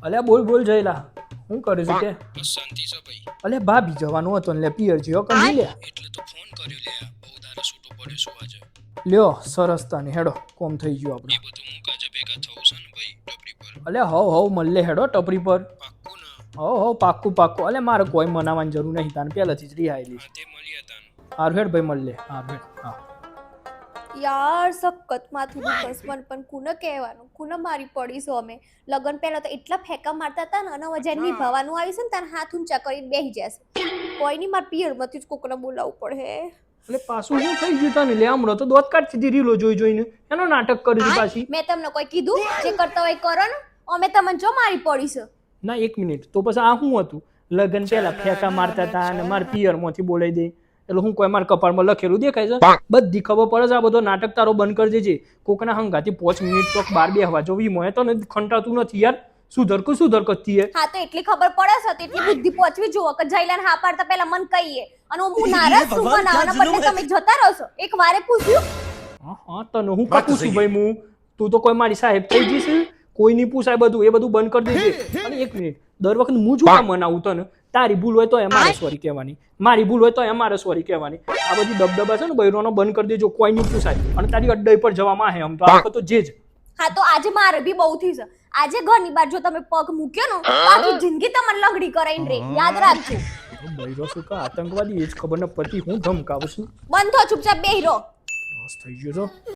અલ્યા બોલ બોલ જયલા હું કરે છે કે બસ શાંતિ છે ભાઈ. અલ્યા ભાભી જવાનું હતું ને લે પિયર જ્યો કે નહીં લે એટલે તો ફોન કર્યો લે. બહુ દારો છૂટો પડ્યો શું આજે? લ્યો સરસ તાની હેડો કોમ થઈ ગયું આપણે એ બધું હું કાજે ભેગા થવું છે ને ભાઈ ટોપરી પર. અલ્યા હવ મળે હેડો ટપરી પર પાક્કું ને? હવ પાક્કું અલ્યા મારે કોઈ મનાવવાની જરૂર નહીં તાને પહેલાથી જ રિહાયેલી હા તે મળીએ તાન. હાર હેડ ભાઈ મળે હાર હેડ હા યાર સખત માથું દુખસ પણ કુને કહેવાનું કુને મારી પડી છો અમે લગન પહેલા તો એટલા ફેંકા મારતા હતા ને અને વજન નિભાવવાનું આવ્યું છે ને તાર હાથ ઊંચા કરીને બેસી જશે કોઈ નહીં માર પિયરમાંથી જ કોકને બોલાવવું પડે એટલે પાછું શું થઈ ગયું તાને લે હમણાં તો દોત કાઢ સીધી રીલો જોઈને એનો નાટક કર્યું પાછી મેં તમને કોઈ કીધું જે કરતા હોય કરો ને અમે તમને જો મારી પડી છે ના 1 મિનિટ તો પછી આ શું હતું લગન પહેલા ફેંકા મારતા હતા અને માર પિયરમાંથી બોલાઈ દે એટલે હું કોઈ મારા કપાળમાં લખેલું દેખાય છે બધી ખબર પડે છે આ બધો નાટક તારો બંધ કરી દેજે કોકના હંગાથી 5 મિનિટ ચોક બાર બેહવા જોવી મોય તો ખંટાતું નથી યાર સુધર કરતી હે હા તો એટલી ખબર પડે છે તેટલી બુદ્ધિ પહોંચવી જોવો કે જયલાને હા પાડતા પહેલા મન કહીએ અને હું નારાજ છું બનાવવાના બદલે તમે જતા રહો એક વારે પૂછ્યું હા તને હું કાપું છું ભાઈ હું તું તો કોઈ મારી સાહેબ થઈ જઈશ કોઈ નહીં પૂછાય બધું એ બધું બંધ કરી દેજે અને 1 મિનિટ દર વખત હું જ મનાવું તને તારી ભૂલ હોય તો અમારે સોરી કહેવાની મારી ભૂલ હોય તો અમારે સોરી કહેવાની આ બધી દબદબા છે ને બૈરોનો બંધ કરી દેજો કોઈ નહીં પૂછાય અને તારી અડ્ડાઈ પર જવામાં હે આમ તો આ તો જે જ હા તો આજે મારે બી બહુ થઈ છે આજે ઘરની બહાર જો તમે પગ મૂક્યો ને આખી જિંદગી તમને લંગડી કરાઈને રે યાદ રાખજો બૈરો શું કા આતંકવાદી એ જ ખબર ન પડતી હું ધમકાવું છું બંધ થો ચૂપચાપ બેહી રહો બસ થઈ ગયો છો